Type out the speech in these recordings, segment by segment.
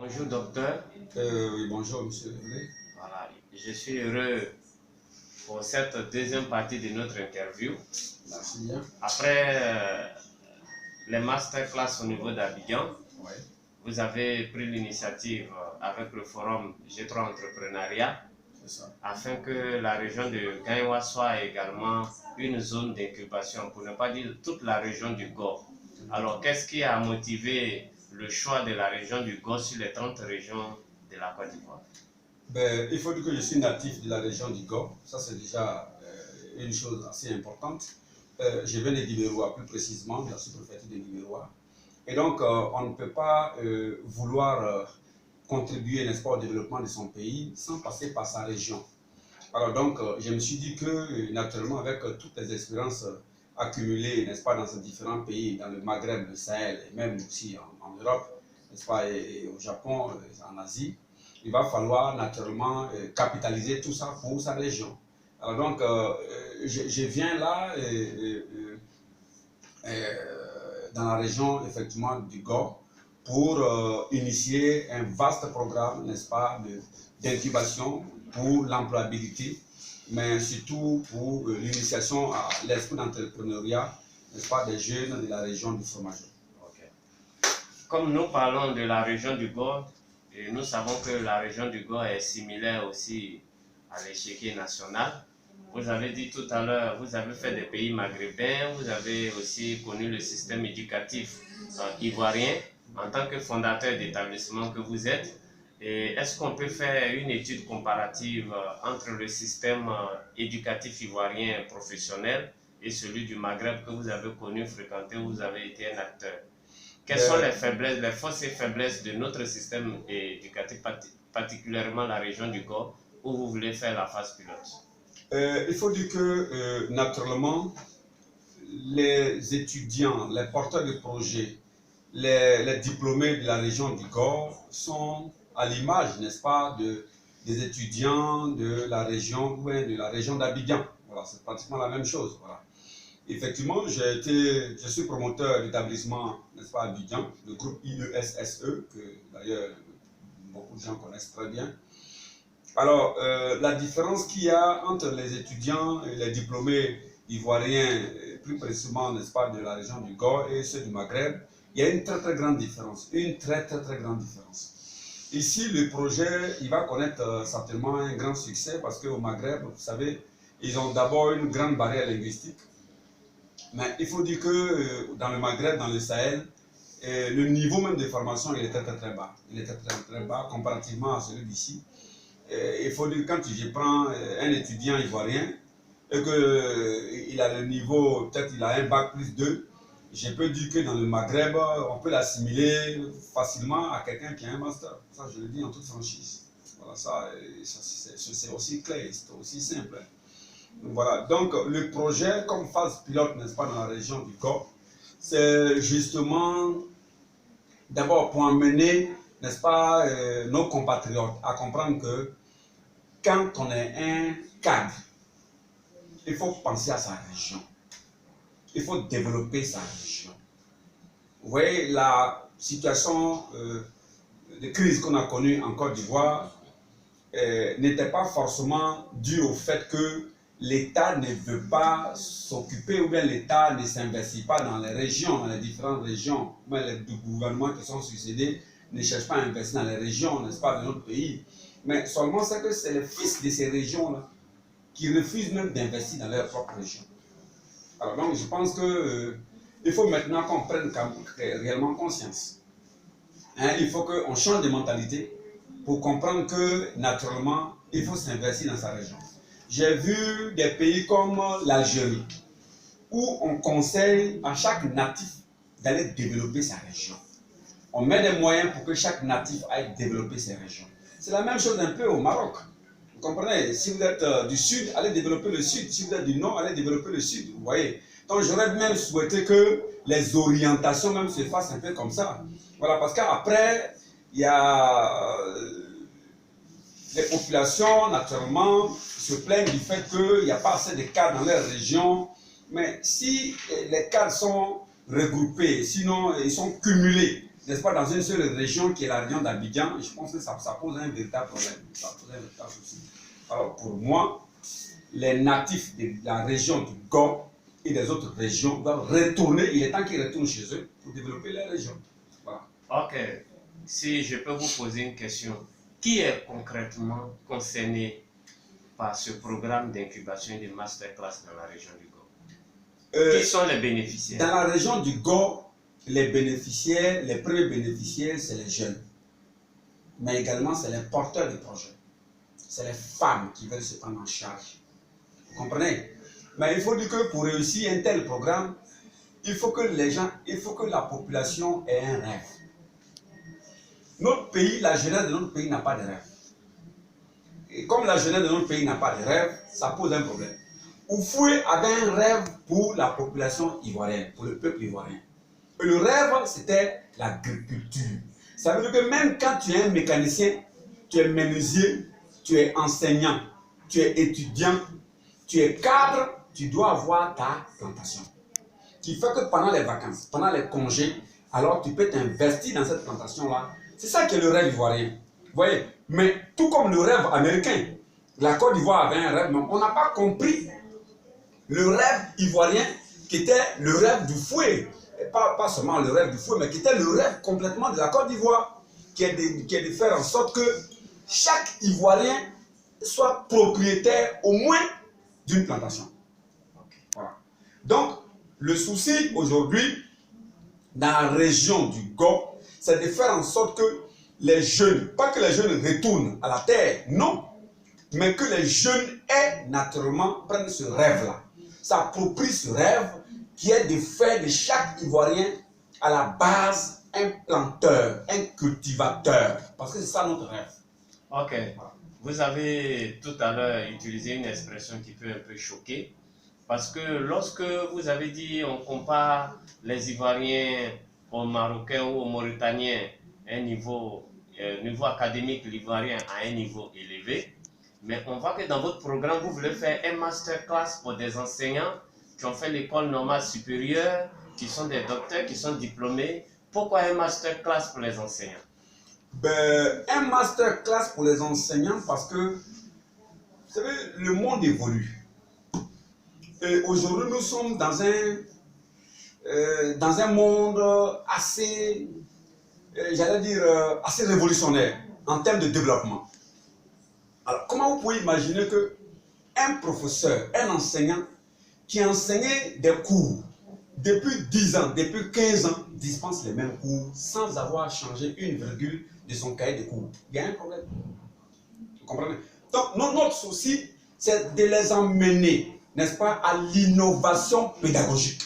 Bonjour docteur. Oui, bonjour monsieur. Voilà, je suis heureux pour cette deuxième partie de notre interview. Merci bien. Après les masterclass au niveau d'Abidjan, Ouais, vous avez pris l'initiative avec le forum G3 Entrepreneuriat c'est ça. afin que la région de Gaïwa soit également une zone d'incubation, pour ne pas dire toute la région du Gord. Alors, qu'est-ce qui a motivé le choix de la région du Gord sur les 30 régions de la Côte d'Ivoire? Ben, il faut dire que je suis natif de la région du Gord. Ça, c'est déjà une chose assez importante. Je viens de Guibérois, plus précisément, de la sous-préfecture de Guibérois. Et donc, on ne peut pas vouloir contribuer, n'est-ce pas, au développement de son pays sans passer par sa région. Alors donc, je me suis dit que, naturellement, avec toutes les expériences accumulées, n'est-ce pas, dans ces différents pays, dans le Maghreb, le Sahel, et même aussi en Europe, n'est-ce pas, et au Japon, en Asie, il va falloir naturellement capitaliser tout ça pour sa région. Alors donc, je viens là, dans la région, effectivement, du Gord, pour initier un vaste programme, n'est-ce pas, d'incubation pour l'employabilité, mais surtout pour l'initiation à l'esprit d'entrepreneuriat, n'est-ce pas, des jeunes de la région du Fromageau. Okay. Comme nous parlons de la région du Gord, et nous savons que la région du Gord est similaire aussi à l'échiquier national. Vous avez dit tout à l'heure, vous avez fait des pays maghrébins, vous avez aussi connu le système éducatif ivoirien en tant que fondateur d'établissement que vous êtes. Et est-ce qu'on peut faire une étude comparative entre le système éducatif ivoirien professionnel et celui du Maghreb que vous avez connu, fréquenté, où vous avez été un acteur? Quelles sont les faiblesses, les forces et faiblesses de notre système éducatif, particulièrement la région du Gord, où vous voulez faire la phase pilote? Il faut dire que, naturellement, les étudiants, les porteurs de projets, les diplômés de la région du Gord sont à l'image, n'est-ce pas, des étudiants de la région, de la région d'Abidjan. Voilà, c'est pratiquement la même chose. Voilà. Effectivement, je suis promoteur d'établissement, n'est-ce pas, Abidjan, le groupe IESSE, que d'ailleurs beaucoup de gens connaissent très bien. Alors, la différence qu'il y a entre les étudiants et les diplômés ivoiriens, plus précisément, n'est-ce pas, de la région du Gord et ceux du Maghreb, il y a une très très grande différence, une très très très grande différence. Ici, le projet, il va connaître certainement un grand succès parce qu'au Maghreb, vous savez, ils ont d'abord une grande barrière linguistique. Mais il faut dire que dans le Maghreb, dans le Sahel, le niveau même de formation, il est très très très bas. Il est très très très bas comparativement à celui d'ici. Il faut dire que quand je prends un étudiant ivoirien et qu'il a le niveau, peut-être il a un bac plus 2, je peux dire que dans le Maghreb, on peut l'assimiler facilement à quelqu'un qui a un master. Ça, je le dis en toute franchise. Voilà, ça c'est aussi clair, c'est aussi simple. Voilà, donc le projet comme phase pilote, n'est-ce pas, dans la région du Gord, c'est justement d'abord pour emmener, n'est-ce pas, nos compatriotes à comprendre que quand on est un cadre, il faut penser à sa région. Il faut développer sa région. Vous voyez, la situation de crise qu'on a connue en Côte d'Ivoire n'était pas forcément due au fait que l'État ne veut pas s'occuper ou bien l'État ne s'investit pas dans les régions, dans les différentes régions. Mais les gouvernements qui sont succédés ne cherchent pas à investir dans les régions, n'est-ce pas, de notre pays. Mais seulement c'est que c'est les fils de ces régions-là qui refusent même d'investir dans leur propre région. Alors donc je pense que il faut maintenant qu'on prenne réellement conscience. Hein, il faut qu'on change de mentalité pour comprendre que naturellement il faut s'investir dans sa région. J'ai vu des pays comme l'Algérie où on conseille à chaque natif d'aller développer sa région. On met des moyens pour que chaque natif aille développer ses régions. C'est la même chose un peu au Maroc. Vous comprenez? Si vous êtes du sud, allez développer le sud. Si vous êtes du nord, allez développer le sud. Vous voyez? Donc j'aurais même souhaité que les orientations même se fassent un peu comme ça. Voilà, parce qu'après, il y a les populations, naturellement, se plaignent du fait qu'il n'y a pas assez de cadres dans leur région. Mais si les cadres sont regroupés, sinon ils sont cumulés, n'est-ce pas, dans une seule région qui est la région d'Abidjan, je pense que ça pose un véritable problème. Ça pose un véritable souci. Alors pour moi, les natifs de la région du Gor et des autres régions doivent retourner, il est temps qu'ils retournent chez eux pour développer les régions. Voilà. Ok, si je peux vous poser une question, qui est concrètement concerné par ce programme d'incubation de masterclass dans la région du Gor? Qui sont les bénéficiaires? Dans la région du Gor, les bénéficiaires, les premiers bénéficiaires, c'est les jeunes. Mais également, c'est les porteurs de projets. C'est les femmes qui veulent se prendre en charge. Vous comprenez? Mais il faut dire que pour réussir un tel programme, il faut que les gens, il faut que la population ait un rêve. Notre pays, la jeunesse de notre pays n'a pas de rêve. Et comme la jeunesse de notre pays n'a pas de rêve, ça pose un problème. Oufoué avait un rêve pour la population ivoirienne, pour le peuple ivoirien. Et le rêve, c'était l'agriculture. Ça veut dire que même quand tu es un mécanicien, tu es menuisier, tu es enseignant, tu es étudiant, tu es cadre, tu dois avoir ta plantation. Qui fait que pendant les vacances, pendant les congés, alors tu peux t'investir dans cette plantation-là. C'est ça qui est le rêve ivoirien. Vous voyez? Mais tout comme le rêve américain, la Côte d'Ivoire avait un rêve, mais on n'a pas compris le rêve ivoirien qui était le rêve du fouet. Et pas seulement le rêve du fouet, mais qui était le rêve complètement de la Côte d'Ivoire, qui est de faire en sorte que chaque Ivoirien soit propriétaire au moins d'une plantation. Voilà. Donc, le souci aujourd'hui, dans la région du Gor, c'est de faire en sorte que les jeunes, pas que les jeunes retournent à la terre, non, mais que les jeunes aient naturellement, prennent ce rêve-là, s'approprient ce rêve qui est de faire de chaque Ivoirien à la base un planteur, un cultivateur, parce que c'est ça notre rêve. Ok. Vous avez tout à l'heure utilisé une expression qui peut un peu choquer, parce que lorsque vous avez dit on compare les Ivoiriens aux Marocains ou aux Mauritaniens, un niveau académique, l'Ivoirien à un niveau élevé, mais on voit que dans votre programme, vous voulez faire un masterclass pour des enseignants qui ont fait l'école normale supérieure, qui sont des docteurs, qui sont diplômés. Pourquoi un masterclass pour les enseignants? Un masterclass pour les enseignants parce que, vous savez, le monde évolue. Et aujourd'hui, nous sommes dans un monde assez, j'allais dire, assez révolutionnaire en termes de développement. Alors, comment vous pouvez imaginer qu'un professeur, un enseignant qui enseignait des cours depuis 10 ans, depuis 15 ans, dispense les mêmes cours sans avoir changé une virgule de son cahier de cours? Il y a un problème. Vous comprenez? Donc, notre souci, c'est de les emmener, n'est-ce pas, à l'innovation pédagogique.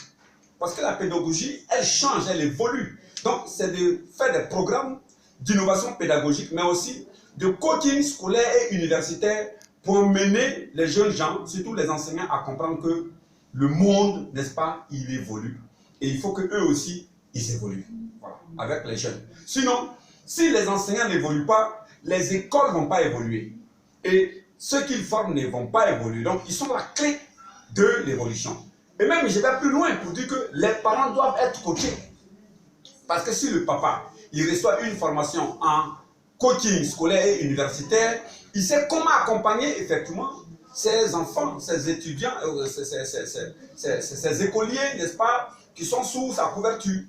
Parce que la pédagogie, elle change, elle évolue. Donc, c'est de faire des programmes d'innovation pédagogique, mais aussi de coaching scolaire et universitaire pour emmener les jeunes gens, surtout les enseignants, à comprendre que le monde, n'est-ce pas, il évolue. Et il faut qu'eux aussi, ils évoluent. Voilà, avec les jeunes. Sinon, si les enseignants n'évoluent pas, les écoles ne vont pas évoluer. Et ceux qu'ils forment ne vont pas évoluer. Donc, ils sont la clé de l'évolution. Et même, je vais plus loin pour dire que les parents doivent être coachés. Parce que si le papa, il reçoit une formation en coaching scolaire et universitaire, il sait comment accompagner effectivement ces enfants, ces étudiants, ces écoliers, n'est-ce pas, qui sont sous sa couverture.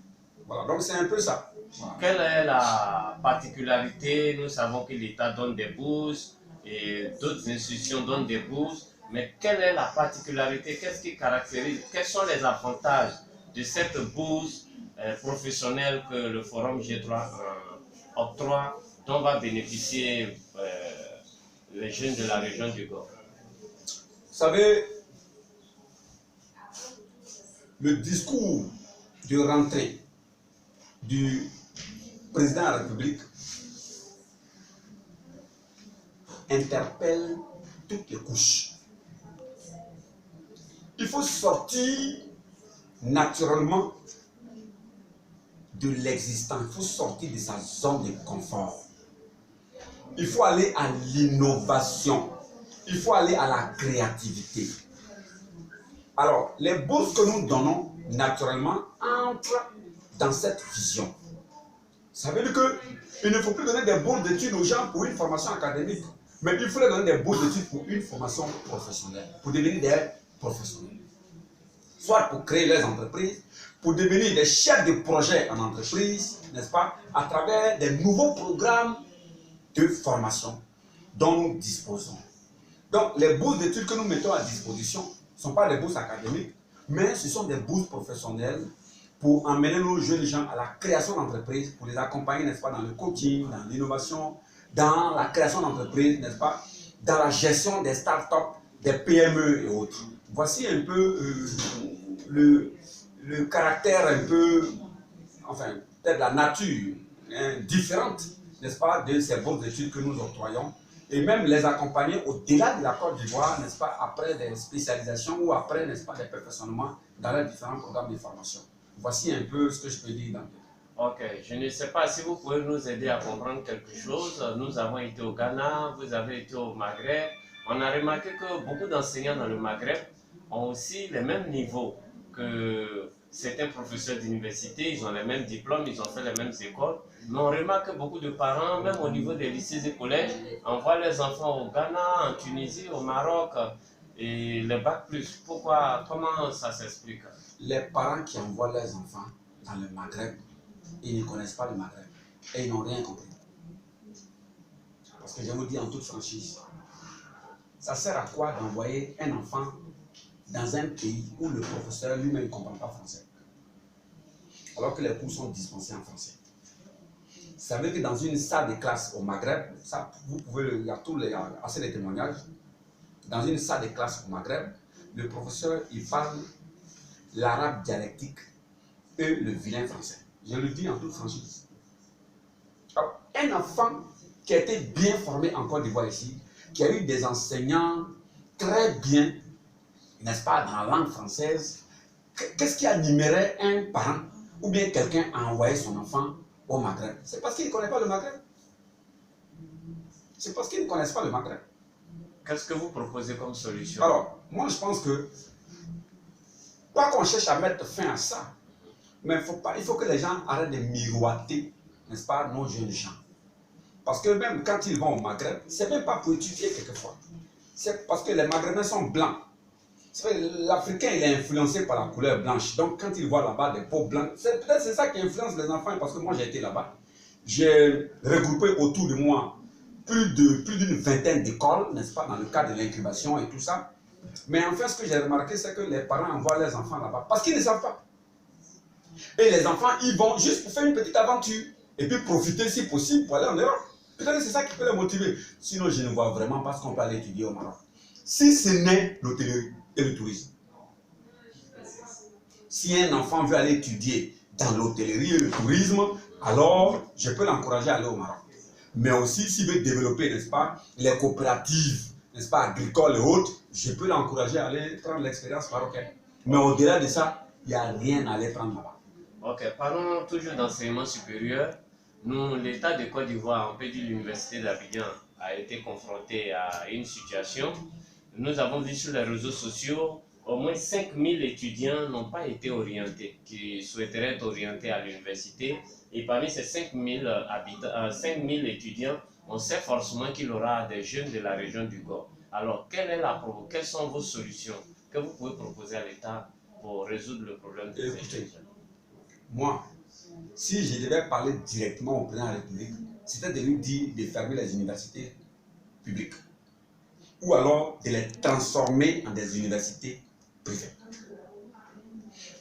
Voilà, donc c'est un peu ça. Voilà. Quelle est la particularité? Nous savons que l'État donne des bourses et d'autres institutions donnent des bourses, mais quelle est la particularité? Qu'est-ce qui caractérise? Quels sont les avantages de cette bourse professionnelle que le Forum G3 octroie, dont va bénéficier les jeunes de la région du Gor? Vous savez, le discours de rentrée du président de la République interpelle toutes les couches. Il faut sortir naturellement de l'existant. Il faut sortir de sa zone de confort. Il faut aller à l'innovation. Il faut aller à la créativité. Alors, les bourses que nous donnons, naturellement, entrent dans cette vision. Ça veut dire qu'il ne faut plus donner des bourses d'études aux gens pour une formation académique, mais il faut leur donner des bourses d'études pour une formation professionnelle, pour devenir des professionnels. Soit pour créer leurs entreprises, pour devenir des chefs de projet en entreprise, n'est-ce pas, à travers des nouveaux programmes de formation dont nous disposons. Donc, les bourses d'études que nous mettons à disposition ne sont pas des bourses académiques, mais ce sont des bourses professionnelles pour emmener nos jeunes gens à la création d'entreprises, pour les accompagner, n'est-ce pas, dans le coaching, dans l'innovation, dans la création d'entreprises, n'est-ce pas, dans la gestion des startups, des PME et autres. Voici un peu le caractère un peu, enfin, peut-être la nature différente, n'est-ce pas, de ces bourses d'études que nous octroyons, et même les accompagner au-delà de la Côte d'Ivoire, n'est-ce pas, après des spécialisations ou après, n'est-ce pas, des perfectionnements dans les différents programmes de formation. Voici un peu ce que je peux dire dans Ok, je ne sais pas si vous pouvez nous aider à comprendre quelque chose. Nous avons été au Ghana, vous avez été au Maghreb. On a remarqué que beaucoup d'enseignants dans le Maghreb ont aussi les mêmes niveaux que certains professeurs d'université. Ils ont les mêmes diplômes, ils ont fait les mêmes écoles. Mais on remarque que beaucoup de parents, même au niveau des lycées et collèges, envoient leurs enfants au Ghana, en Tunisie, au Maroc et le bac plus. Pourquoi? Comment ça s'explique? Les parents qui envoient leurs enfants dans le Maghreb, ils ne connaissent pas le Maghreb et ils n'ont rien compris. Parce que je vous dis en toute franchise, ça sert à quoi d'envoyer un enfant dans un pays où le professeur lui-même ne comprend pas français, alors que les cours sont dispensés en français? Ça veut dire que dans une salle de classe au Maghreb, ça, vous pouvez, il y a assez de témoignages, dans une salle de classe au Maghreb, le professeur, il parle l'arabe dialectique et le vilain français. Je le dis en toute franchise. Alors, un enfant qui a été bien formé en Côte d'Ivoire ici, qui a eu des enseignants très bien, n'est-ce pas, dans la langue française, qu'est-ce qui animerait un parent ou bien quelqu'un à envoyer son enfant au Maghreb? C'est parce qu'il ne connaît pas le Maghreb. C'est parce qu'ils ne connaissent pas le Maghreb. Qu'est-ce que vous proposez comme solution? Alors, moi je pense que, pas qu'on cherche à mettre fin à ça, mais il faut que les gens arrêtent de miroiter, n'est-ce pas, nos jeunes gens. Parce que même quand ils vont au Maghreb, ce n'est même pas pour étudier quelquefois. C'est parce que les Maghrébins sont blancs. L'Africain, il est influencé par la couleur blanche. Donc, quand il voit là-bas des peaux blancs, peut-être c'est ça qui influence les enfants. Parce que moi, j'ai été là-bas. J'ai regroupé autour de moi plus d'une vingtaine d'écoles, n'est-ce pas, dans le cadre de l'incubation et tout ça. Mais en fait, ce que j'ai remarqué, c'est que les parents envoient leurs enfants là-bas parce qu'ils ne savent pas. Et les enfants, ils vont juste pour faire une petite aventure et puis profiter, si possible, pour aller en Europe. Peut-être c'est ça qui peut les motiver. Sinon, je ne vois vraiment pas ce qu'on peut aller étudier au Maroc. Si ce n'est l'hôtellerie et le tourisme. Si un enfant veut aller étudier dans l'hôtellerie et le tourisme, alors je peux l'encourager à aller au Maroc. Mais aussi, s'il veut développer, n'est-ce pas, les coopératives, n'est-ce pas, agricoles et autres, je peux l'encourager à aller prendre l'expérience marocaine. Mais au-delà de ça, il n'y a rien à aller prendre là-bas. Ok, parlons toujours d'enseignement supérieur. Nous, l'État de Côte d'Ivoire, on peut dire l'Université d'Abidjan, a été confronté à une situation. Nous avons vu sur les réseaux sociaux, au moins 5000 étudiants n'ont pas été orientés, qui souhaiteraient être orientés à l'université. Et parmi ces 5000 étudiants, on sait forcément qu'il y aura des jeunes de la région du Gor. Alors, quelles sont vos solutions que vous pouvez proposer à l'État pour résoudre le problème de ces jeunes? Moi, si je devais parler directement au président de la République, c'était de lui dire de fermer les universités publiques ou alors de les transformer en des universités privées.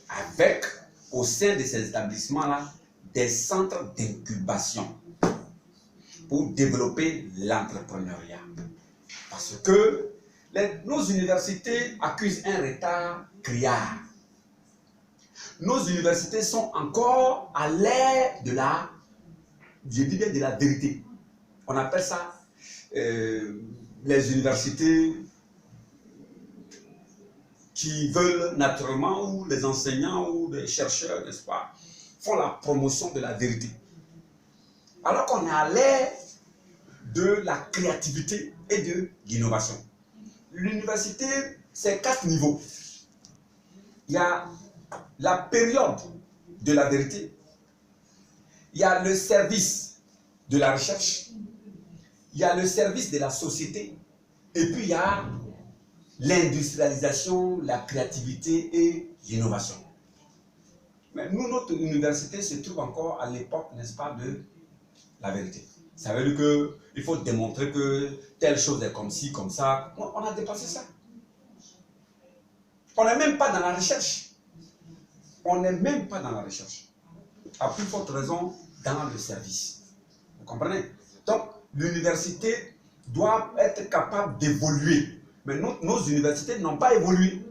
Avec, au sein de ces établissements-là, des centres d'incubation pour développer l'entrepreneuriat. Parce que nos universités accusent un retard criard. Nos universités sont encore à l'ère de la, je dirais, de la vérité. On appelle ça les universités qui veulent naturellement, ou les enseignants ou les chercheurs, n'est-ce pas, font la promotion de la vérité. Alors qu'on est à l'ère de la créativité et de l'innovation. L'université, c'est 4 niveaux. Il y a la période de la vérité. il y a le service de la recherche, il y a le service de la société, et puis il y a l'industrialisation, la créativité et l'innovation. Mais nous, notre université se trouve encore à l'époque, n'est-ce pas, de la vérité. Ça veut dire qu'il faut démontrer que telle chose est comme ci, comme ça. On a dépassé ça. On n'est même pas dans la recherche. On n'est même pas dans la recherche. À plus forte raison, dans le service. Vous comprenez? Donc, l'université doit être capable d'évoluer. Mais nos universités n'ont pas évolué.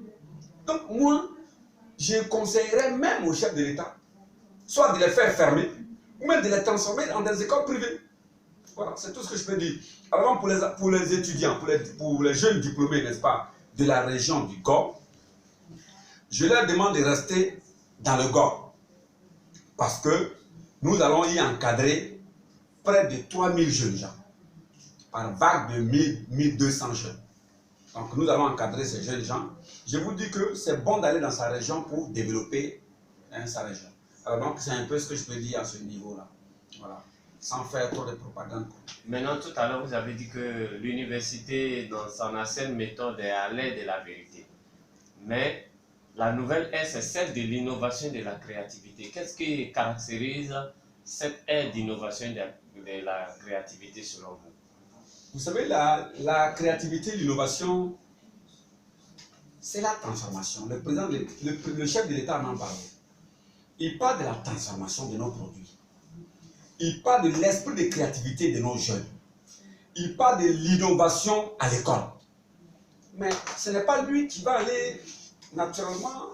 Donc, moi, je conseillerais même au chef de l'État, soit de les faire fermer, ou même de les transformer en des écoles privées. Voilà, c'est tout ce que je peux dire. Alors, pour les étudiants, pour les jeunes diplômés, n'est-ce pas, de la région du Gord, je leur demande de rester dans le Gord. Parce que nous allons y encadrer près de 3000 jeunes gens, par vague de 1200 jeunes. Donc nous allons encadrer ces jeunes gens. Je vous dis que c'est bon d'aller dans sa région pour développer sa région. Alors donc c'est un peu ce que je peux dire à ce niveau-là. Voilà. Sans faire trop de propagande. Maintenant, tout à l'heure, vous avez dit que l'université, dans son ancienne méthode, est à l'aide de la vérité. Mais la nouvelle ère, c'est celle de l'innovation et de la créativité. Qu'est-ce qui caractérise cette ère d'innovation et de la créativité selon vous? Vous savez, la créativité, l'innovation, c'est la transformation. Le président, le chef de l'État en parle. Il parle de la transformation de nos produits. Il parle de l'esprit de créativité de nos jeunes. Il parle de l'innovation à l'école. Mais ce n'est pas lui qui va aller naturellement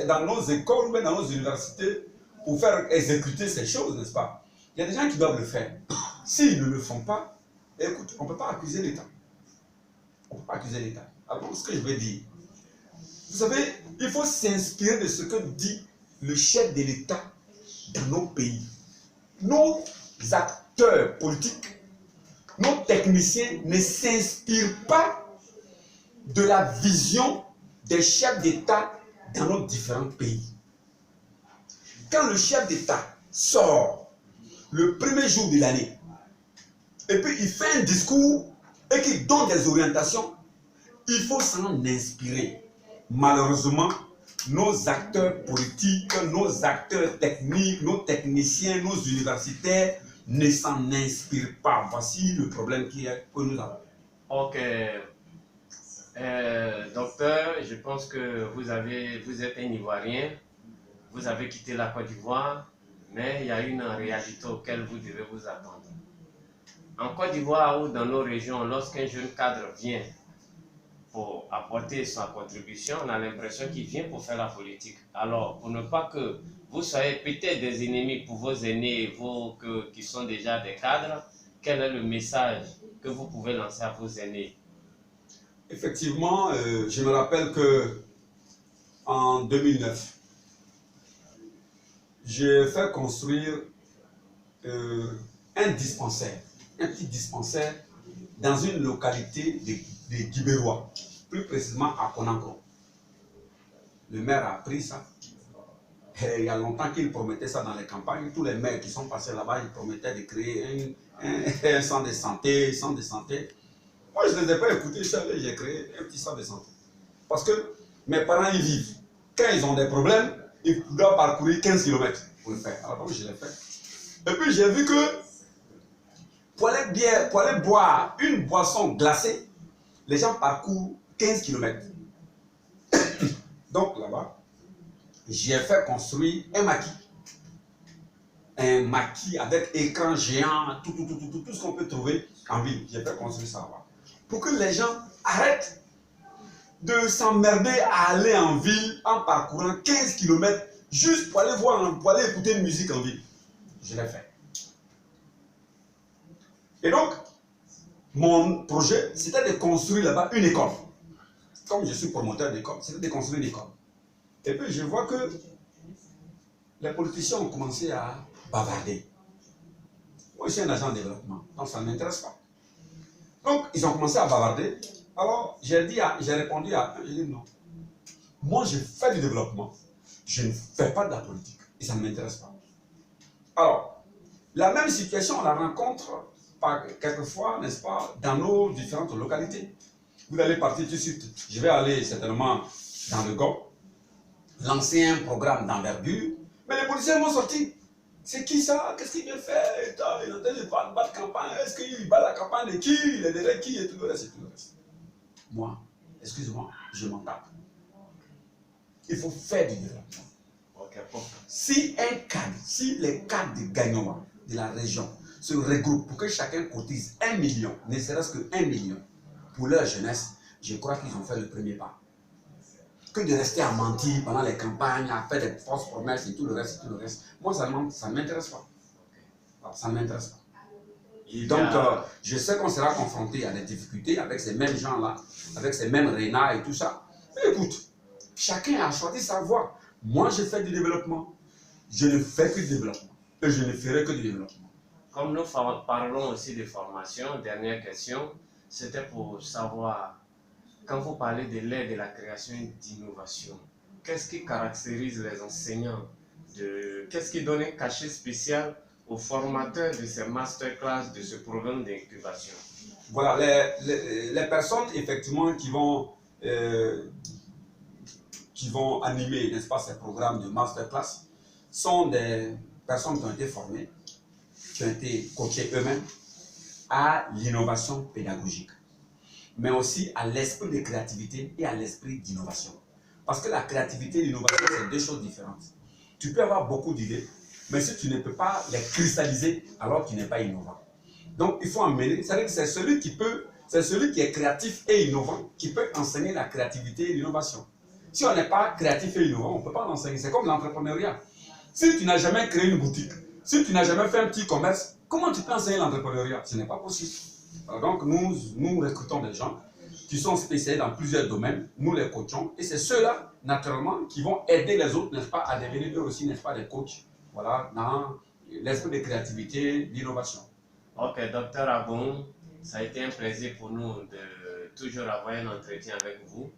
dans nos écoles ou dans nos universités pour faire exécuter ces choses, n'est-ce pas? Il y a des gens qui doivent le faire. S'ils ne le font pas, écoute, on ne peut pas accuser l'État. On ne peut pas accuser l'État. Alors, ce que je veux dire, vous savez, il faut s'inspirer de ce que dit le chef de l'État dans nos pays. Nos acteurs politiques, nos techniciens ne s'inspirent pas de la vision des chefs d'État dans nos différents pays. Quand le chef d'État sort le premier jour de l'année, et puis il fait un discours et qu'il donne des orientations, il faut s'en inspirer. Malheureusement, nos acteurs politiques, nos acteurs techniques, nos techniciens, nos universitaires ne s'en inspirent pas. Voici le problème que nous avons. Ok. Docteur, je pense que vous êtes un Ivoirien, vous avez quitté la Côte d'Ivoire, mais il y a une réalité auquel vous devez vous attendre. En Côte d'Ivoire ou dans nos régions, lorsqu'un jeune cadre vient pour apporter sa contribution, on a l'impression qu'il vient pour faire la politique. Alors, pour ne pas que vous soyez peut-être des ennemis pour vos aînés, qui sont déjà des cadres, quel est le message que vous pouvez lancer à vos aînés? Effectivement, je me rappelle que en 2009, j'ai fait construire un dispensaire, un petit dispensaire dans une localité de Guibérois, plus précisément à Conakry. Le maire a pris ça. Et il y a longtemps qu'il promettait ça dans les campagnes. Tous les maires qui sont passés là-bas, ils promettaient de créer un centre de santé, Moi, je ne les ai pas écoutés, j'ai créé un petit centre de santé. Parce que mes parents y vivent. Quand ils ont des problèmes, ils doivent parcourir 15 km pour le faire. Alors, je l'ai fait. Et puis, j'ai vu que pour aller boire une boisson glacée, les gens parcourent 15 km. Donc, là-bas, j'ai fait construire un maquis. Un maquis avec écran géant, tout ce qu'on peut trouver en ville. J'ai fait construire ça là-bas. Pour que les gens arrêtent de s'emmerder à aller en ville en parcourant 15 km juste pour aller écouter une musique en ville. Je l'ai fait. Et donc, mon projet, c'était de construire là-bas une école. Comme je suis promoteur d'école, c'était de construire une école. Et puis, je vois que les politiciens ont commencé à bavarder. Moi, je suis un agent de développement, donc ça ne m'intéresse pas. Donc, ils ont commencé à bavarder. Alors, j'ai répondu à eux, j'ai dit non. Moi, je fais du développement. Je ne fais pas de la politique. Et ça ne m'intéresse pas. Alors, La même situation, on la rencontre quelquefois, n'est-ce pas, dans nos différentes localités. Vous allez partir tout de suite. Je vais aller certainement dans le Gord, lancer un programme d'envergure, mais les policiers m'ont sorti. C'est qui ça? Qu'est-ce qu'il vient faire? Il est en train de battre campagne. Est-ce qu'il bat la campagne de qui? Il est derrière qui? Et tout le reste, et tout le reste. Moi, excuse-moi, je m'en tape. Il faut faire du développement. Si les cadres de Gagnoa, de la région, se regroupent pour que chacun cotise 1 million, ne serait-ce que 1 million, pour leur jeunesse, je crois qu'ils ont fait le premier pas. Que de rester à mentir pendant les campagnes, à faire des fausses promesses et tout le reste, moi, ça ne m'intéresse pas. Ça ne m'intéresse pas. Donc, je sais qu'on sera confronté à des difficultés avec ces mêmes gens-là, avec ces mêmes renards et tout ça. Mais écoute, chacun a choisi sa voie. Moi, je fais du développement. Je ne fais que du développement. Et je ne ferai que du développement. Comme nous parlons aussi de formation, dernière question, c'était pour savoir, quand vous parlez de l'aide et de la création d'innovation, qu'est-ce qui caractérise les enseignants? Qu'est-ce qui donne un cachet spécial aux formateurs de ces masterclass, de ce programme d'incubation? Voilà, les personnes effectivement qui vont animer, n'est-ce pas, ces programmes de masterclass sont des personnes qui ont été formées, qui ont été coachées eux-mêmes à l'innovation pédagogique, mais aussi à l'esprit de créativité et à l'esprit d'innovation. Parce que la créativité et l'innovation, c'est deux choses différentes. Tu peux avoir beaucoup d'idées, mais si tu ne peux pas les cristalliser, alors tu n'es pas innovant. Donc, il faut emmener, c'est-à-dire que c'est celui qui est créatif et innovant qui peut enseigner la créativité et l'innovation. Si on n'est pas créatif et innovant, on ne peut pas l'enseigner. C'est comme l'entrepreneuriat. Si tu n'as jamais créé une boutique, si tu n'as jamais fait un petit commerce, comment tu peux enseigner l'entrepreneuriat? Ce n'est pas possible. Alors donc, nous recrutons des gens qui sont spécialisés dans plusieurs domaines, nous les coachons, et c'est ceux-là, naturellement, qui vont aider les autres, n'est-ce pas, à devenir eux aussi, n'est-ce pas, des coachs, voilà, dans l'esprit de créativité, d'innovation. Ok, docteur Aboum, ça a été un plaisir pour nous de toujours avoir un entretien avec vous.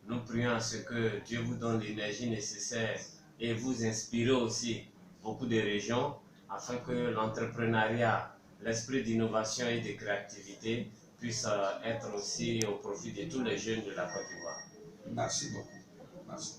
Nous prions à ce que Dieu vous donne l'énergie nécessaire et vous inspire aussi beaucoup de régions afin que l'entrepreneuriat, l'esprit d'innovation et de créativité puisse être aussi au profit de tous les jeunes de la Côte d'Ivoire. Merci beaucoup. Merci.